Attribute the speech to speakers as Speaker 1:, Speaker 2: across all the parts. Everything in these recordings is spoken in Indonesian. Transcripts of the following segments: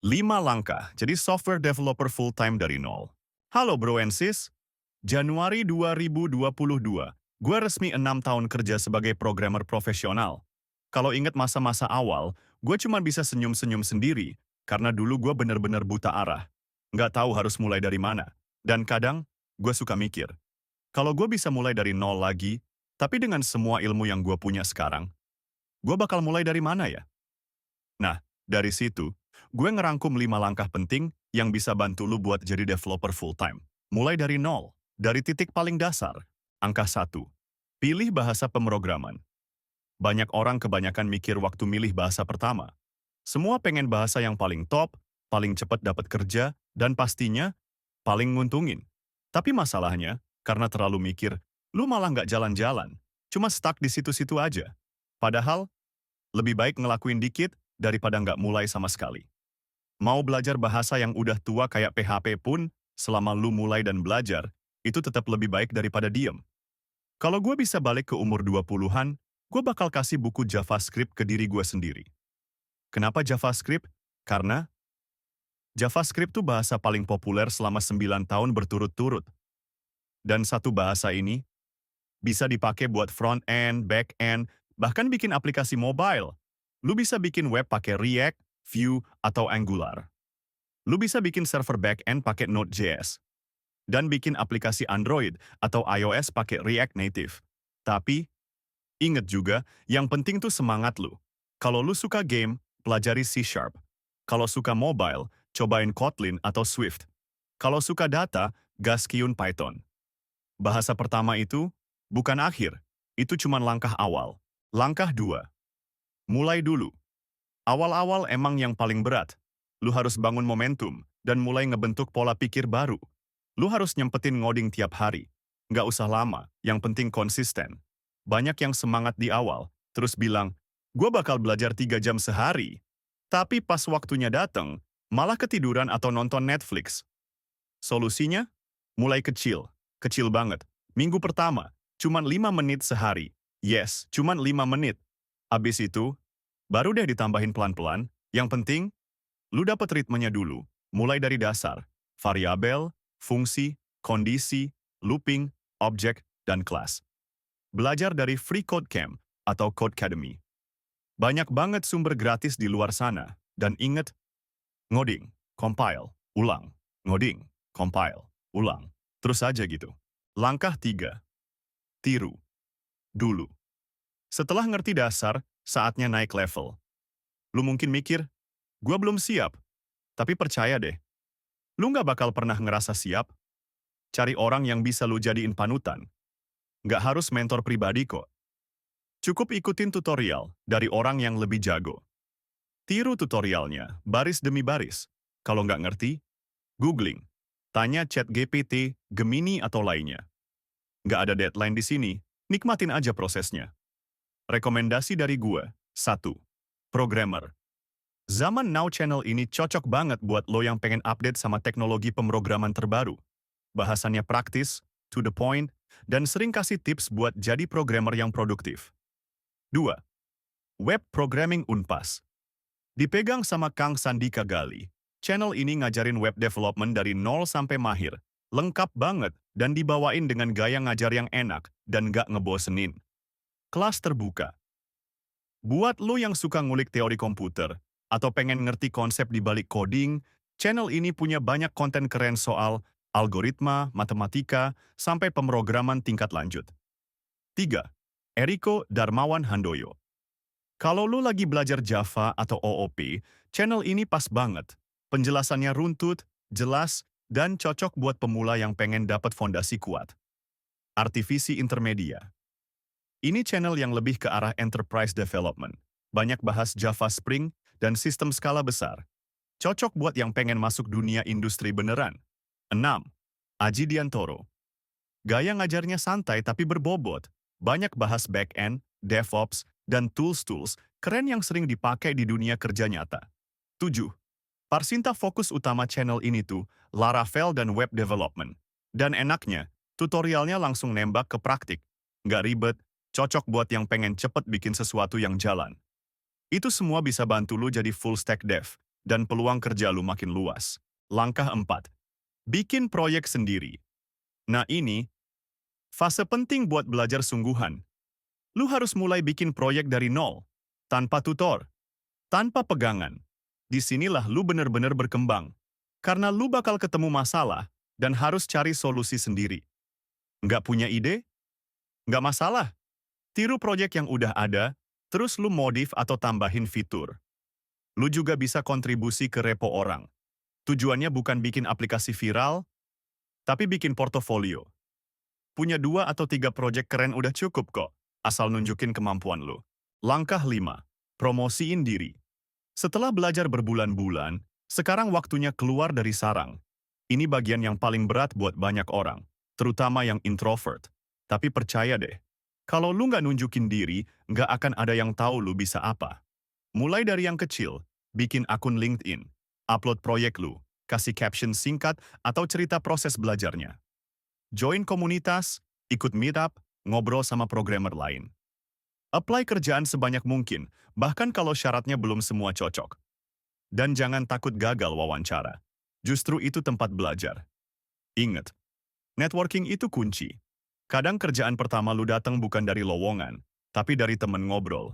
Speaker 1: 5 langkah jadi software developer full-time dari nol. Halo bro and sis, Januari 2022, gue resmi 6 tahun kerja sebagai programmer profesional. Kalau inget masa-masa awal, gue cuma bisa senyum-senyum sendiri, karena dulu gue bener-bener buta arah. Nggak tahu harus mulai dari mana. Dan kadang, gue suka mikir, kalau gue bisa mulai dari nol lagi, tapi dengan semua ilmu yang gue punya sekarang, gue bakal mulai dari mana ya? Nah, dari situ, gue ngerangkum 5 langkah penting yang bisa bantu lu buat jadi developer full-time. Mulai dari nol, dari titik paling dasar. Angka 1. Pilih bahasa pemrograman. Banyak orang kebanyakan mikir waktu milih bahasa pertama. Semua pengen bahasa yang paling top, paling cepat dapat kerja, dan pastinya paling nguntungin. Tapi masalahnya, karena terlalu mikir, lu malah nggak jalan-jalan. Cuma stuck di situ-situ aja. Padahal, lebih baik ngelakuin dikit daripada nggak mulai sama sekali. Mau belajar bahasa yang udah tua kayak PHP pun, selama lu mulai dan belajar, itu tetap lebih baik daripada diem. Kalau gue bisa balik ke umur 20-an, gue bakal kasih buku JavaScript ke diri gue sendiri. Kenapa JavaScript? Karena JavaScript tuh bahasa paling populer selama 9 tahun berturut-turut. Dan satu bahasa ini bisa dipakai buat front-end, back-end, bahkan bikin aplikasi mobile. Lu bisa bikin web pakai React, Vue, atau Angular. Lu bisa bikin server back-end pakai Node.js. Dan bikin aplikasi Android atau iOS pakai React Native. Tapi, inget juga, yang penting tuh semangat lu. Kalau lu suka game, pelajari C#. Kalau suka mobile, cobain Kotlin atau Swift. Kalau suka data, gaskiun Python. Bahasa pertama itu bukan akhir, itu cuma langkah awal. Langkah 2. Mulai dulu. Awal-awal emang yang paling berat. Lu harus bangun momentum dan mulai ngebentuk pola pikir baru. Lu harus nyempetin ngoding tiap hari. Nggak usah lama, yang penting konsisten. Banyak yang semangat di awal, terus bilang, gue bakal belajar 3 jam sehari. Tapi pas waktunya datang, malah ketiduran atau nonton Netflix. Solusinya? Mulai kecil. Kecil banget. Minggu pertama, cuman 5 menit sehari. Yes, cuman 5 menit. Abis itu, baru deh ditambahin pelan-pelan. Yang penting, lu dapet ritmenya dulu. Mulai dari dasar. Variabel, fungsi, kondisi, looping, objek, dan kelas. Belajar dari Free Code Camp atau Codecademy. Banyak banget sumber gratis di luar sana. Dan inget, ngoding, compile, ulang. Ngoding, compile, ulang. Terus aja gitu. Langkah 3. Tiru. Dulu. Setelah ngerti dasar, saatnya naik level. Lu mungkin mikir, gua belum siap. Tapi percaya deh, lu nggak bakal pernah ngerasa siap. Cari orang yang bisa lu jadiin panutan. Nggak harus mentor pribadi kok. Cukup ikutin tutorial dari orang yang lebih jago. Tiru tutorialnya, baris demi baris. Kalau nggak ngerti, googling. Tanya ChatGPT, Gemini, atau lainnya. Nggak ada deadline di sini, nikmatin aja prosesnya. Rekomendasi dari gue, 1. Programmer. Zaman Now Channel ini cocok banget buat lo yang pengen update sama teknologi pemrograman terbaru. Bahasannya praktis, to the point, dan sering kasih tips buat jadi programmer yang produktif. 2. Web Programming Unpas. Dipegang sama Kang Sandika Gali. Channel ini ngajarin web development dari nol sampai mahir. Lengkap banget dan dibawain dengan gaya ngajar yang enak dan gak ngebosenin. Kelas terbuka. Buat lo yang suka ngulik teori komputer atau pengen ngerti konsep di balik coding, channel ini punya banyak konten keren soal algoritma, matematika, sampai pemrograman tingkat lanjut. 3. Eriko Darmawan Handoyo. Kalau lo lagi belajar Java atau OOP, channel ini pas banget. Penjelasannya runtut, jelas, dan cocok buat pemula yang pengen dapat fondasi kuat. Artivisi Intermedia. Ini channel yang lebih ke arah enterprise development. Banyak bahas Java Spring dan sistem skala besar. Cocok buat yang pengen masuk dunia industri beneran. 6. Aji Diantoro. Gaya ngajarnya santai tapi berbobot. Banyak bahas back-end, DevOps, dan tools-tools keren yang sering dipakai di dunia kerja nyata. 7. Parsinta fokus utama channel ini tuh Laravel dan web development. Dan enaknya, tutorialnya langsung nembak ke praktik. Nggak ribet, cocok buat yang pengen cepet bikin sesuatu yang jalan. Itu semua bisa bantu lu jadi full stack dev, dan peluang kerja lu makin luas. Langkah 4. Bikin proyek sendiri. Nah ini, fase penting buat belajar sungguhan. Lu harus mulai bikin proyek dari nol, tanpa tutor, tanpa pegangan. Disinilah lu bener-bener berkembang. Karena lu bakal ketemu masalah dan harus cari solusi sendiri. Nggak punya ide? Nggak masalah. Tiru proyek yang udah ada, terus lu modif atau tambahin fitur. Lu juga bisa kontribusi ke repo orang. Tujuannya bukan bikin aplikasi viral, tapi bikin portofolio. Punya 2 atau 3 proyek keren udah cukup kok, asal nunjukin kemampuan lu. Langkah 5. Promosiin diri. Setelah belajar berbulan-bulan, sekarang waktunya keluar dari sarang. Ini bagian yang paling berat buat banyak orang, terutama yang introvert. Tapi percaya deh, kalau lu nggak nunjukin diri, nggak akan ada yang tahu lu bisa apa. Mulai dari yang kecil, bikin akun LinkedIn, upload proyek lu, kasih caption singkat atau cerita proses belajarnya. Join komunitas, ikut meetup, ngobrol sama programmer lain. Apply kerjaan sebanyak mungkin, bahkan kalau syaratnya belum semua cocok. Dan jangan takut gagal wawancara. Justru itu tempat belajar. Ingat, networking itu kunci. Kadang kerjaan pertama lu datang bukan dari lowongan, tapi dari temen ngobrol.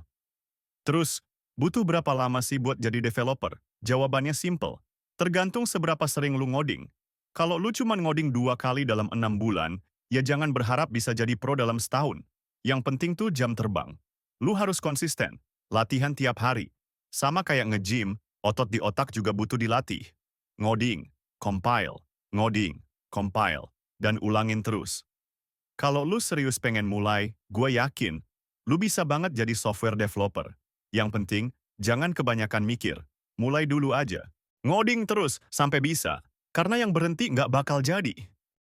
Speaker 1: Terus, butuh berapa lama sih buat jadi developer? Jawabannya simple. Tergantung seberapa sering lu ngoding. Kalau lu cuma ngoding 2 kali dalam 6 bulan, ya jangan berharap bisa jadi pro dalam setahun. Yang penting tuh jam terbang. Lu harus konsisten, latihan tiap hari. Sama kayak nge-gym, otot di otak juga butuh dilatih. Ngoding, compile, ngoding, compile, dan ulangin terus. Kalau lu serius pengen mulai, gue yakin, lu bisa banget jadi software developer. Yang penting, jangan kebanyakan mikir. Mulai dulu aja. Ngoding terus sampai bisa. Karena yang berhenti nggak bakal jadi.